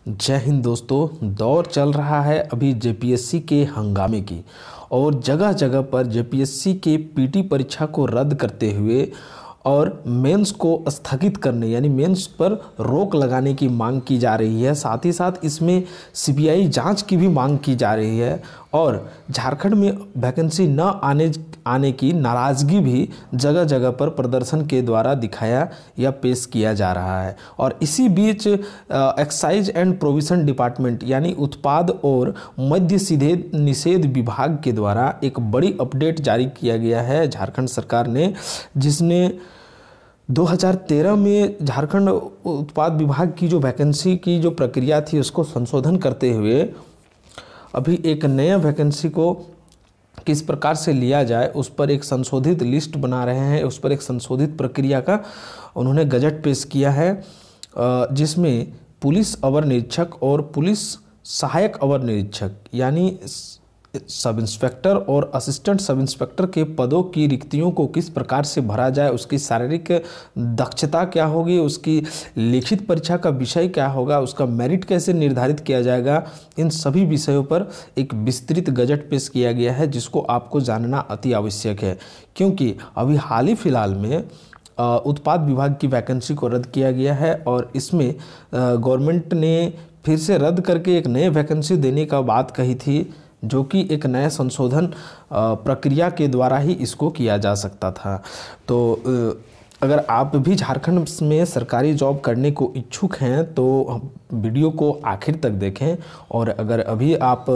जय हिंद दोस्तों। दौर चल रहा है अभी जेपीएससी के हंगामे की, और जगह जगह पर जेपीएससी के पीटी परीक्षा को रद्द करते हुए और मेंस को स्थगित करने यानी मेंस पर रोक लगाने की मांग की जा रही है। साथ ही साथ इसमें सीबीआई जांच की भी मांग की जा रही है, और झारखंड में वैकेंसी न आने की नाराज़गी भी जगह जगह पर प्रदर्शन के द्वारा दिखाया या पेश किया जा रहा है। और इसी बीच एक्साइज एंड प्रोविशन डिपार्टमेंट यानी उत्पाद और मद्य निषेध विभाग के द्वारा एक बड़ी अपडेट जारी किया गया है झारखंड सरकार ने, जिसने 2013 में झारखंड उत्पाद विभाग की जो वैकेंसी की जो प्रक्रिया थी उसको संशोधन करते हुए अभी एक नया वैकेंसी को किस प्रकार से लिया जाए उस पर एक संशोधित लिस्ट बना रहे हैं। उस पर एक संशोधित प्रक्रिया का उन्होंने गजट पेश किया है, जिसमें पुलिस अवर निरीक्षक और पुलिस सहायक अवर निरीक्षक यानी सब इंस्पेक्टर और असिस्टेंट सब इंस्पेक्टर के पदों की रिक्तियों को किस प्रकार से भरा जाए, उसकी शारीरिक दक्षता क्या होगी, उसकी लिखित परीक्षा का विषय क्या होगा, उसका मेरिट कैसे निर्धारित किया जाएगा, इन सभी विषयों पर एक विस्तृत गजट पेश किया गया है, जिसको आपको जानना अति आवश्यक है। क्योंकि अभी हाल ही फिलहाल में उत्पाद विभाग की वैकेंसी को रद्द किया गया है, और इसमें गवर्नमेंट ने फिर से रद्द करके एक नए वैकेंसी देने का बात कही थी, जो कि एक नए संशोधन प्रक्रिया के द्वारा ही इसको किया जा सकता था। तो अगर आप भी झारखंड में सरकारी जॉब करने को इच्छुक हैं तो वीडियो को आखिर तक देखें, और अगर अभी आप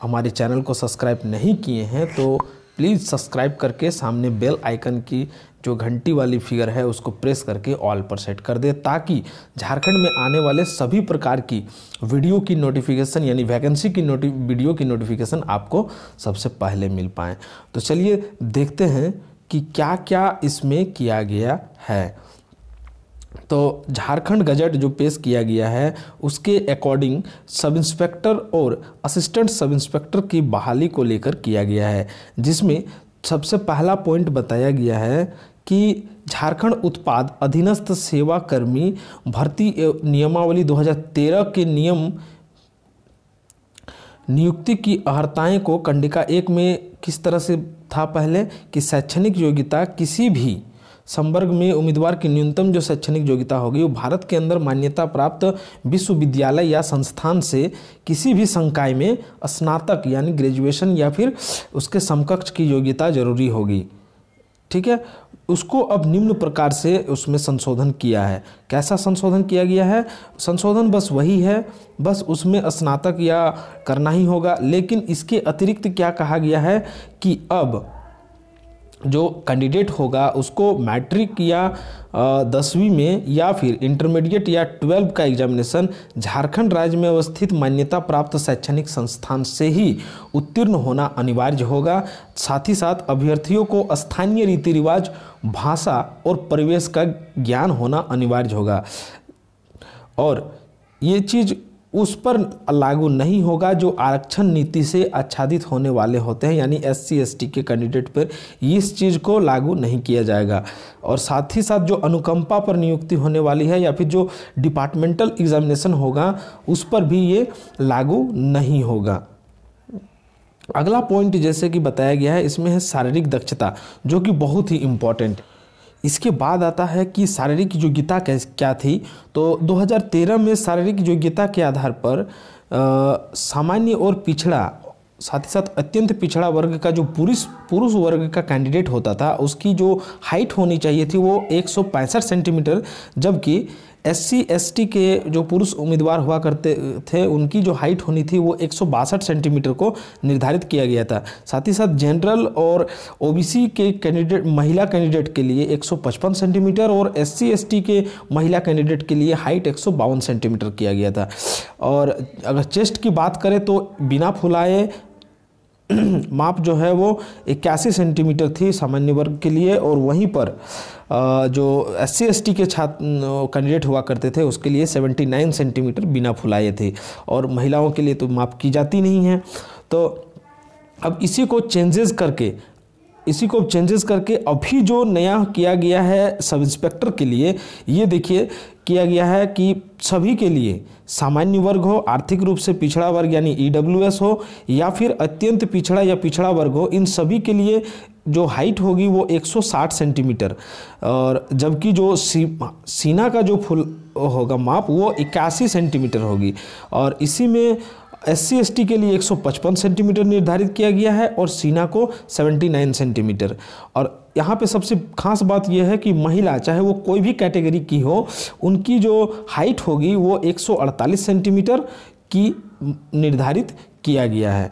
हमारे चैनल को सब्सक्राइब नहीं किए हैं तो प्लीज़ सब्सक्राइब करके सामने बेल आइकन की जो घंटी वाली फिगर है उसको प्रेस करके ऑल पर सेट कर दे, ताकि झारखंड में आने वाले सभी प्रकार की वीडियो की नोटिफिकेशन यानी वैकेंसी की वीडियो की नोटिफिकेशन आपको सबसे पहले मिल पाए। तो चलिए देखते हैं कि क्या क्या इसमें किया गया है। तो झारखंड गजट जो पेश किया गया है उसके अकॉर्डिंग सब इंस्पेक्टर और असिस्टेंट सब इंस्पेक्टर की बहाली को लेकर किया गया है, जिसमें सबसे पहला पॉइंट बताया गया है कि झारखंड उत्पाद अधीनस्थ सेवा कर्मी भर्ती नियमावली 2013 के नियुक्ति की अर्हताएं को कंडिका 1 में किस तरह से था पहले कि शैक्षणिक योग्यता किसी भी संवर्ग में उम्मीदवार की न्यूनतम जो शैक्षणिक योग्यता होगी वो भारत के अंदर मान्यता प्राप्त विश्वविद्यालय या संस्थान से किसी भी संकाय में स्नातक यानी ग्रेजुएशन या फिर उसके समकक्ष की योग्यता जरूरी होगी। ठीक है, उसको अब निम्न प्रकार से उसमें संशोधन किया है। कैसा संशोधन किया गया है? संशोधन बस वही है, बस उसमें स्नातक या करना ही होगा, लेकिन इसके अतिरिक्त क्या कहा गया है कि अब जो कैंडिडेट होगा उसको मैट्रिक या 10वीं में या फिर इंटरमीडिएट या 12 का एग्जामिनेशन झारखंड राज्य में अवस्थित मान्यता प्राप्त शैक्षणिक संस्थान से ही उत्तीर्ण होना अनिवार्य होगा। साथ ही साथ अभ्यर्थियों को स्थानीय रीति रिवाज, भाषा और परिवेश का ज्ञान होना अनिवार्य होगा, और ये चीज़ उस पर लागू नहीं होगा जो आरक्षण नीति से आच्छादित होने वाले होते हैं, यानी SC ST के कैंडिडेट पर इस चीज़ को लागू नहीं किया जाएगा। और साथ ही साथ जो अनुकंपा पर नियुक्ति होने वाली है या फिर जो डिपार्टमेंटल एग्जामिनेशन होगा उस पर भी ये लागू नहीं होगा। अगला पॉइंट जैसे कि बताया गया है इसमें है शारीरिक दक्षता, जो कि बहुत ही इम्पोर्टेंट। इसके बाद आता है कि शारीरिक योग्यता क्या थी। तो 2013 में शारीरिक योग्यता के आधार पर सामान्य और पिछड़ा, साथ ही साथ अत्यंत पिछड़ा वर्ग का जो पुरुष वर्ग का कैंडिडेट होता था उसकी जो हाइट होनी चाहिए थी वो 165 सेंटीमीटर, जबकि SC ST के जो पुरुष उम्मीदवार हुआ करते थे उनकी जो हाइट होनी थी वो 162 सेंटीमीटर को निर्धारित किया गया था। साथ ही साथ जनरल और OBC के कैंडिडेट महिला कैंडिडेट के लिए 155 सेंटीमीटर और SC ST के महिला कैंडिडेट के लिए हाइट 152 सेंटीमीटर किया गया था। और अगर चेस्ट की बात करें तो बिना फुलाए माप जो है वो 81 सेंटीमीटर थी सामान्य वर्ग के लिए, और वहीं पर जो SC ST के छात्र कैंडिडेट हुआ करते थे उसके लिए 79 सेंटीमीटर बिना फुलाए थे, और महिलाओं के लिए तो माप की जाती नहीं है। तो अब इसी को चेंजेस करके अभी जो नया किया गया है सब इंस्पेक्टर के लिए, ये देखिए किया गया है कि सभी के लिए सामान्य वर्ग हो, आर्थिक रूप से पिछड़ा वर्ग यानी ईडब्ल्यूएस हो, या फिर अत्यंत पिछड़ा या पिछड़ा वर्ग हो, इन सभी के लिए जो हाइट होगी वो 160 सेंटीमीटर, और जबकि जो सीना का जो फुल होगा माप वो 81 सेंटीमीटर होगी। और इसी में SC ST के लिए 155 सेंटीमीटर निर्धारित किया गया है और सीना को 79 सेंटीमीटर। और यहाँ पे सबसे खास बात यह है कि महिला चाहे वो कोई भी कैटेगरी की हो, उनकी जो हाइट होगी वो 148 सेंटीमीटर की निर्धारित किया गया है।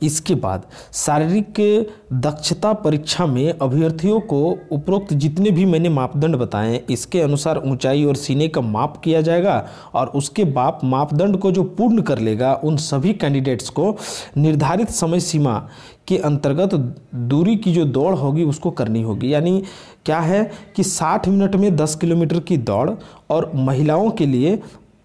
इसके बाद शारीरिक दक्षता परीक्षा में अभ्यर्थियों को उपरोक्त जितने भी मैंने मापदंड बताए इसके अनुसार ऊंचाई और सीने का माप किया जाएगा, और उसके बाद मापदंड को जो पूर्ण कर लेगा उन सभी कैंडिडेट्स को निर्धारित समय सीमा के अंतर्गत दूरी की जो दौड़ होगी उसको करनी होगी। यानी क्या है कि 60 मिनट में 10 किलोमीटर की दौड़ और महिलाओं के लिए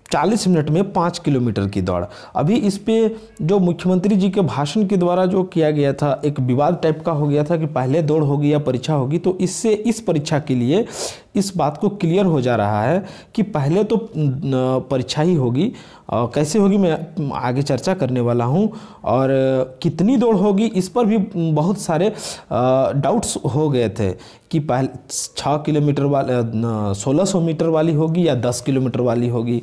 40 मिनट में 5 किलोमीटर की दौड़। अभी इस पे जो मुख्यमंत्री जी के भाषण के द्वारा जो किया गया था, एक विवाद टाइप का हो गया था कि पहले दौड़ होगी या परीक्षा होगी, तो इससे इस परीक्षा के लिए इस बात को क्लियर हो जा रहा है कि पहले तो परीक्षा ही होगी। कैसे होगी मैं आगे चर्चा करने वाला हूं, और कितनी दौड़ होगी इस पर भी बहुत सारे डाउट्स हो गए थे कि पहले 6 किलोमीटर वाले 1600 मीटर वाली होगी या 10 किलोमीटर वाली होगी।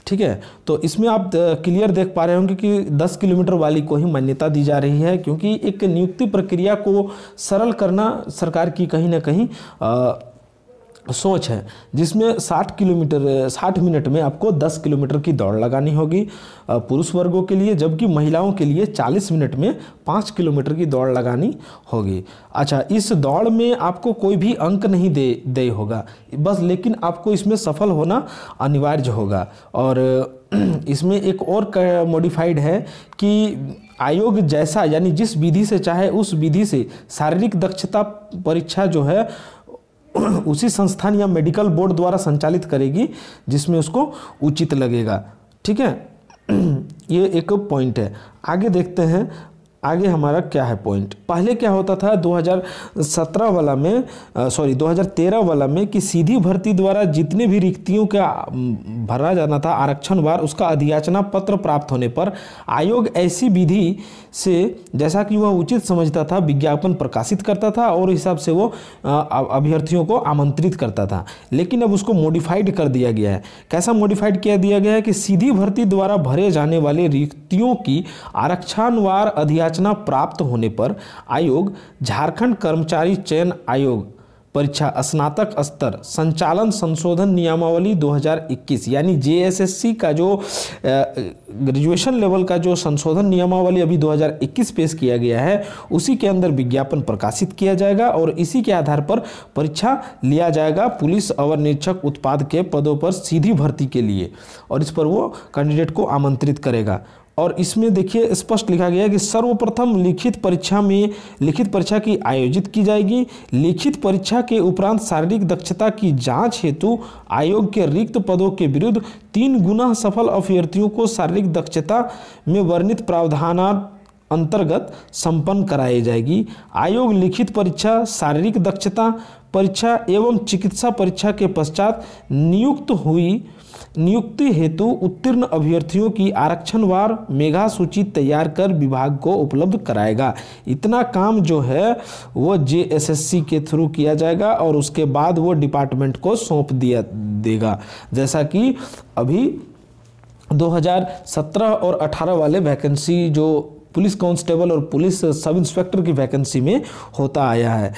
ठीक है, तो इसमें आप क्लियर देख पा रहे होंगे कि 10 किलोमीटर वाली को ही मान्यता दी जा रही है, क्योंकि एक नियुक्ति प्रक्रिया को सरल करना सरकार की कहीं ना कहीं सोच है, जिसमें 60 मिनट में आपको 10 किलोमीटर की दौड़ लगानी होगी पुरुष वर्गों के लिए, जबकि महिलाओं के लिए 40 मिनट में 5 किलोमीटर की दौड़ लगानी होगी। अच्छा, इस दौड़ में आपको कोई भी अंक नहीं दे होगा बस, लेकिन आपको इसमें सफल होना अनिवार्य होगा। और इसमें एक और मॉडिफाइड है कि आयोग जैसा यानी जिस विधि से चाहे उस विधि से शारीरिक दक्षता परीक्षा जो है उसी संस्थान या मेडिकल बोर्ड द्वारा संचालित करेगी जिसमें उसको उचित लगेगा। ठीक है, ये एक पॉइंट है। आगे देखते हैं आगे हमारा क्या है पॉइंट। पहले क्या होता था 2013 वाला में कि सीधी भर्ती द्वारा जितने भी रिक्तियों का भरा जाना था आरक्षणवार, उसका अधियाचना पत्र प्राप्त होने पर आयोग ऐसी विधि से जैसा कि वह उचित समझता था विज्ञापन प्रकाशित करता था और हिसाब से वो अभ्यर्थियों को आमंत्रित करता था। लेकिन अब उसको मॉडिफाइड कर दिया गया है। कैसा मॉडिफाइड किया दिया गया है कि सीधी भर्ती द्वारा भरे जाने वाले रिक्तियों की आरक्षणवार अधियाचना प्राप्त होने पर आयोग झारखंड कर्मचारी चयन आयोग परीक्षा स्नातक स्तर संचालन संशोधन नियमावली 2021 यानी JSSC का जो ग्रेजुएशन लेवल का जो संशोधन नियमावली अभी 2021 पेश किया गया है, उसी के अंदर विज्ञापन प्रकाशित किया जाएगा और इसी के आधार पर परीक्षा लिया जाएगा पुलिस अवर निरीक्षक उत्पाद के पदों पर सीधी भर्ती के लिए, और इस पर वो कैंडिडेट को आमंत्रित करेगा। और इसमें देखिए स्पष्ट लिखा गया है कि सर्वप्रथम लिखित परीक्षा की आयोजित की जाएगी। लिखित परीक्षा के उपरांत शारीरिक दक्षता की जांच हेतु आयोग के रिक्त पदों के विरुद्ध 3 गुना सफल अभ्यर्थियों को शारीरिक दक्षता में वर्णित प्रावधान अंतर्गत संपन्न कराई जाएगी। आयोग लिखित परीक्षा, शारीरिक दक्षता परीक्षा एवं चिकित्सा परीक्षा के पश्चात नियुक्ति हेतु उत्तीर्ण अभ्यर्थियों की आरक्षणवार मेगा सूची तैयार कर विभाग को उपलब्ध कराएगा। इतना काम जो है वो JSSC के थ्रू किया जाएगा और उसके बाद वो डिपार्टमेंट को सौंप देगा। जैसा कि अभी 2017 और 18 वाले वैकेंसी जो पुलिस कांस्टेबल और पुलिस सब इंस्पेक्टर की वैकेंसी में होता आया है,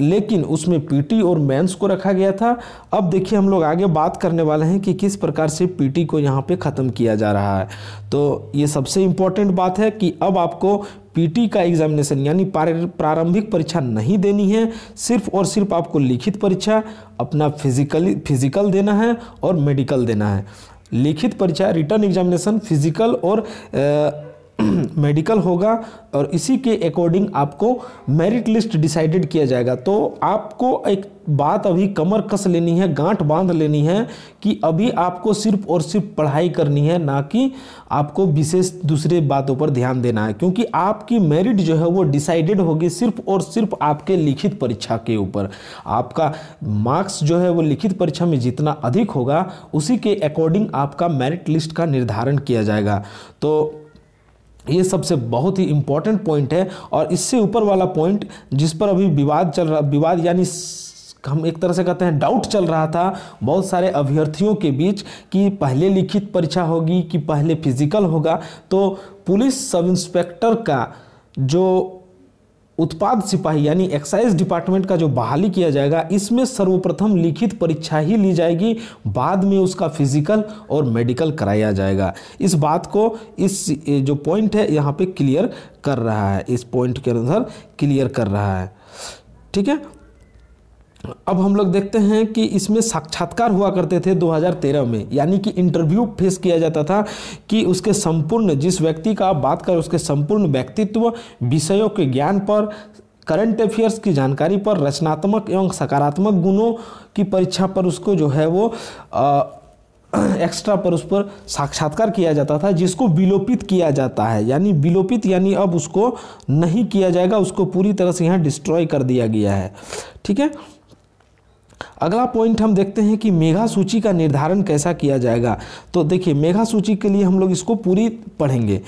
लेकिन उसमें PT और मेंस को रखा गया था। अब देखिए हम लोग आगे बात करने वाले हैं कि किस प्रकार से PT को यहाँ पे ख़त्म किया जा रहा है। तो ये सबसे इम्पोर्टेंट बात है कि अब आपको PT का एग्जामिनेशन यानी प्रारंभिक परीक्षा नहीं देनी है, सिर्फ और सिर्फ आपको लिखित परीक्षा अपना फिजिकल देना है और मेडिकल देना है। लिखित परीक्षा रिटर्न एग्जामिनेशन, फिजिकल और मेडिकल होगा और इसी के अकॉर्डिंग आपको मेरिट लिस्ट डिसाइडेड किया जाएगा। तो आपको एक बात अभी कमर कस लेनी है, गांठ बांध लेनी है कि अभी आपको सिर्फ और सिर्फ पढ़ाई करनी है, ना कि आपको विशेष दूसरे बातों पर ध्यान देना है, क्योंकि आपकी मेरिट जो है वो डिसाइडेड होगी सिर्फ और सिर्फ आपके लिखित परीक्षा के ऊपर। आपका मार्क्स जो है वो लिखित परीक्षा में जितना अधिक होगा उसी के अकॉर्डिंग आपका मेरिट लिस्ट का निर्धारण किया जाएगा। तो ये सबसे बहुत ही इम्पॉर्टेंट पॉइंट है। और इससे ऊपर वाला पॉइंट जिस पर अभी विवाद चल रहा, विवाद यानी हम एक तरह से कहते हैं डाउट चल रहा था बहुत सारे अभ्यर्थियों के बीच कि पहले लिखित परीक्षा होगी कि पहले फिजिकल होगा। तो पुलिस सब इंस्पेक्टर का जो उत्पाद सिपाही यानी एक्साइज डिपार्टमेंट का जो बहाली किया जाएगा, इसमें सर्वप्रथम लिखित परीक्षा ही ली जाएगी, बाद में उसका फिजिकल और मेडिकल कराया जाएगा। इस बात को इस जो पॉइंट है यहाँ पे क्लियर कर रहा है, इस पॉइंट के अनुसार क्लियर कर रहा है। ठीक है, अब हम लोग देखते हैं कि इसमें साक्षात्कार हुआ करते थे 2013 में, यानी कि इंटरव्यू फेस किया जाता था कि उसके संपूर्ण, जिस व्यक्ति का आप बात करें उसके संपूर्ण व्यक्तित्व, विषयों के ज्ञान पर, करंट अफेयर्स की जानकारी पर, रचनात्मक एवं सकारात्मक गुणों की परीक्षा पर उसको जो है वो एक्स्ट्रा पर उस पर साक्षात्कार किया जाता था, जिसको विलोपित किया जाता है। यानी विलोपित यानी अब उसको नहीं किया जाएगा, उसको पूरी तरह से यहाँ डिस्ट्रॉय कर दिया गया है। ठीक है, अगला पॉइंट हम देखते हैं कि मेधा सूची का निर्धारण कैसा किया जाएगा। तो देखिए, मेधा सूची के लिए हम लोग इसको पूरी पढ़ेंगे।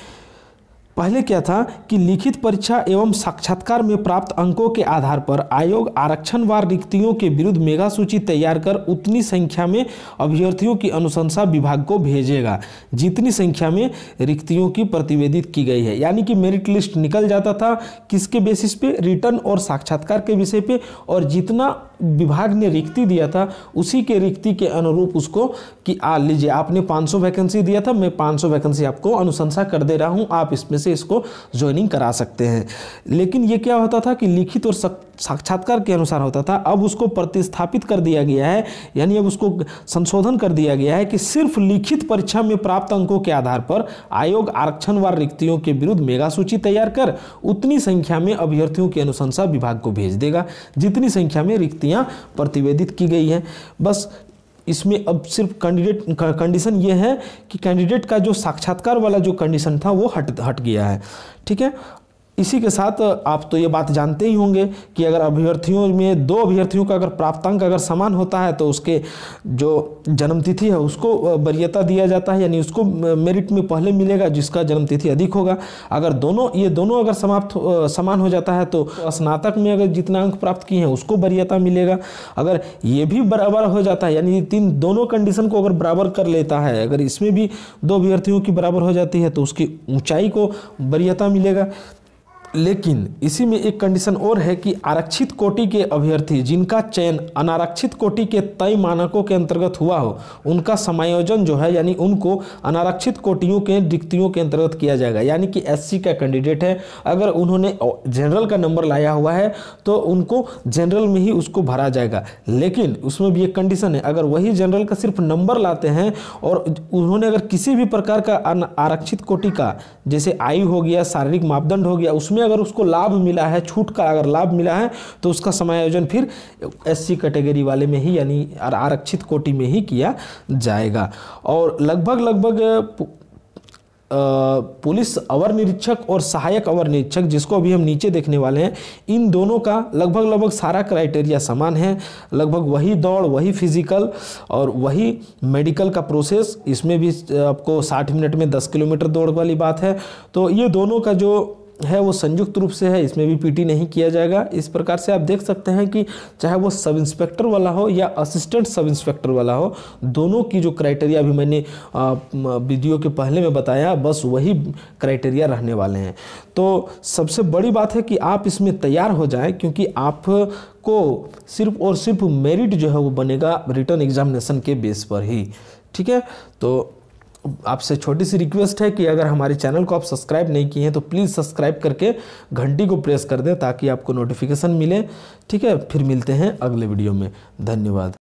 पहले क्या था कि लिखित परीक्षा एवं साक्षात्कार में प्राप्त अंकों के आधार पर आयोग आरक्षणवार रिक्तियों के विरुद्ध मेधा सूची तैयार कर उतनी संख्या में अभ्यर्थियों की अनुशंसा विभाग को भेजेगा जितनी संख्या में रिक्तियों की प्रतिवेदित की गई है। यानी कि मेरिट लिस्ट निकल जाता था किसके बेसिस पे, रिटर्न और साक्षात्कार के विषय पे, और जितना विभाग ने रिक्ति दिया था उसी के रिक्ति के अनुरूप उसको कि लीजिए आपने 500 वैकेंसी दिया था, मैं 500 वैकेंसी आपको अनुशंसा कर दे रहा हूं, आप इसमें से इसको ज्वाइनिंग करा सकते हैं। लेकिन ये क्या होता था कि लिखित और साक्षात्कार के अनुसार होता था। अब उसको प्रतिस्थापित कर दिया गया है, यानी अब उसको संशोधन कर दिया गया है कि सिर्फ लिखित परीक्षा में प्राप्त अंकों के आधार पर आयोग आरक्षणवार रिक्तियों के विरुद्ध मेगा सूची तैयार कर उतनी संख्या में अभ्यर्थियों की अनुशंसा विभाग को भेज देगा जितनी संख्या में रिक्तियां प्रतिवेदित की गई हैं। बस इसमें अब सिर्फ कंडीशन ये है कि कैंडिडेट का जो साक्षात्कार वाला जो कंडीशन था वो हट गया है। ठीक है, इसी के साथ आप तो ये बात जानते ही होंगे कि अगर अभ्यर्थियों में दो अभ्यर्थियों का अगर प्राप्तांक अगर समान होता है तो उसके जो जन्मतिथि है उसको वरीयता दिया जाता है, यानी उसको मेरिट में पहले मिलेगा जिसका जन्मतिथि अधिक होगा। अगर ये दोनों अगर समान हो जाता है तो स्नातक में अगर जितना अंक प्राप्त किए हैं उसको वरीयता मिलेगा। अगर ये भी बराबर हो जाता है, यानी दोनों कंडीशन को अगर बराबर कर लेता है, अगर इसमें भी दो अभ्यर्थियों की बराबर हो जाती है तो उसकी ऊंचाई को वरीयता मिलेगा। लेकिन इसी में एक कंडीशन और है कि आरक्षित कोटि के अभ्यर्थी जिनका चयन अनारक्षित कोटि के तय मानकों के अंतर्गत हुआ हो उनका समायोजन जो है, यानी उनको अनारक्षित कोटियों के रिक्तियों के अंतर्गत किया जाएगा। यानी कि एससी का कैंडिडेट है, अगर उन्होंने जनरल का नंबर लाया हुआ है तो उनको जनरल में ही उसको भरा जाएगा। लेकिन उसमें भी एक कंडीशन है, अगर वही जनरल का सिर्फ नंबर लाते हैं और उन्होंने अगर किसी भी प्रकार का आरक्षित कोटि का, जैसे आयु हो गया, शारीरिक मापदंड हो गया, उसमें अगर उसको लाभ मिला है, छूट का अगर लाभ मिला है तो उसका समायोजन फिर एससी कैटेगरी वाले में ही, यानी आरक्षित कोटि में ही किया जाएगा। और लगभग पुलिस अवर निरीक्षक और सहायक अवर निरीक्षक, जिसको अभी हम नीचे देखने वाले हैं, इन दोनों का लगभग सारा क्राइटेरिया समान है। लगभग वही दौड़, वही फिजिकल और वही मेडिकल का प्रोसेस। इसमें भी आपको 60 मिनट में 10 किलोमीटर दौड़ वाली बात है। तो ये दोनों का जो है वो संयुक्त रूप से है, इसमें भी पीटी नहीं किया जाएगा। इस प्रकार से आप देख सकते हैं कि चाहे वो सब इंस्पेक्टर वाला हो या असिस्टेंट सब इंस्पेक्टर वाला हो, दोनों की जो क्राइटेरिया अभी मैंने वीडियो के पहले में बताया, बस वही क्राइटेरिया रहने वाले हैं। तो सबसे बड़ी बात है कि आप इसमें तैयार हो जाएं, क्योंकि आपको सिर्फ और सिर्फ मेरिट जो है वो बनेगा रिटर्न एग्जामिनेशन के बेस पर ही। ठीक है, तो आपसे छोटी सी रिक्वेस्ट है कि अगर हमारे चैनल को आप सब्सक्राइब नहीं किए हैं तो प्लीज़ सब्सक्राइब करके घंटी को प्रेस कर दें ताकि आपको नोटिफिकेशन मिले। ठीक है, फिर मिलते हैं अगले वीडियो में। धन्यवाद।